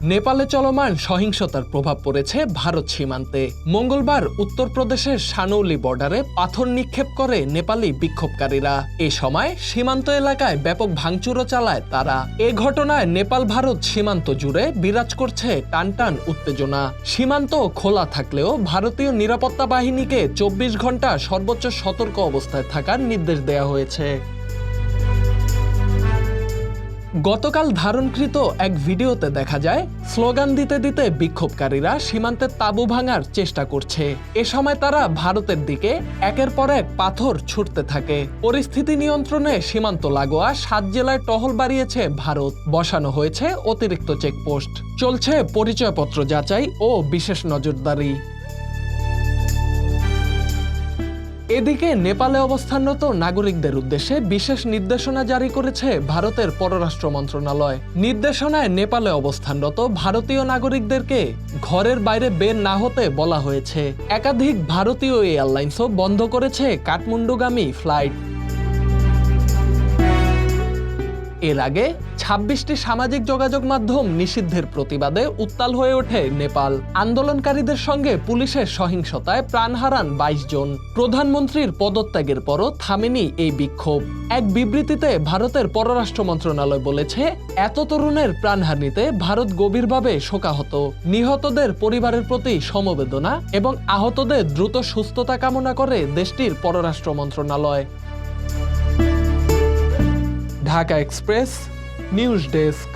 নেপালে চলমান সহিংসতার প্রভাব পড়েছে ভারত সীমান্তে। মঙ্গলবার উত্তরপ্রদেশের সানৌলি বর্ডারে পাথর নিক্ষেপ করে নেপালি বিক্ষোভকারীরা। এ সময় সীমান্ত এলাকায় ব্যাপক ভাঙচুরও চালায় তারা। এ ঘটনায় নেপাল ভারত সীমান্ত জুড়ে বিরাজ করছে টানটান উত্তেজনা। সীমান্ত খোলা থাকলেও ভারতীয় নিরাপত্তা বাহিনীকে 24 ঘন্টা সর্বোচ্চ সতর্ক অবস্থায় থাকার নির্দেশ দেওয়া হয়েছে। গতকাল ধারণকৃত এক ভিডিওতে দেখা যায় স্লোগান দিতে দিতে বিক্ষোভকারীরা সীমান্তের তাঁবু ভাঙার চেষ্টা করছে। এ সময় তারা ভারতের দিকে একের পর এক পাথর ছুটতে থাকে। পরিস্থিতি নিয়ন্ত্রণে সীমান্ত লাগোয়া 7 জেলায় টহল বাড়িয়েছে ভারত। বসানো হয়েছে অতিরিক্ত চেকপোস্ট। চলছে পরিচয়পত্র যাচাই ও বিশেষ নজরদারি। এদিকে নেপালে অবস্থানরত নাগরিকদের উদ্দেশ্যে বিশেষ নির্দেশনা জারি করেছে ভারতের পররাষ্ট্র মন্ত্রণালয়। নির্দেশনায় নেপালে অবস্থানরত ভারতীয় নাগরিকদেরকে ঘরের বাইরে বের না হতে বলা হয়েছে। একাধিক ভারতীয় এয়ারলাইন্সও বন্ধ করেছে কাঠমান্ডুগামী ফ্লাইট। এর আগে 26টি সামাজিক যোগাযোগ মাধ্যম নিষিদ্ধের প্রতিবাদে উত্তাল হয়ে ওঠে নেপাল। আন্দোলনকারীদের সঙ্গে পুলিশের সহিংসতায় প্রাণ হারান 22 জন। প্রধানমন্ত্রীর পদত্যাগের পরও থামেনি এই বিক্ষোভ। এক বিবৃতিতে ভারতের পররাষ্ট্র মন্ত্রণালয় বলেছে, এত তরুণের প্রাণহানিতে ভারত গভীরভাবে শোকাহত। নিহতদের পরিবারের প্রতি সমবেদনা এবং আহতদের দ্রুত সুস্থতা কামনা করে দেশটির পররাষ্ট্র মন্ত্রণালয়। Dhaka express news desk.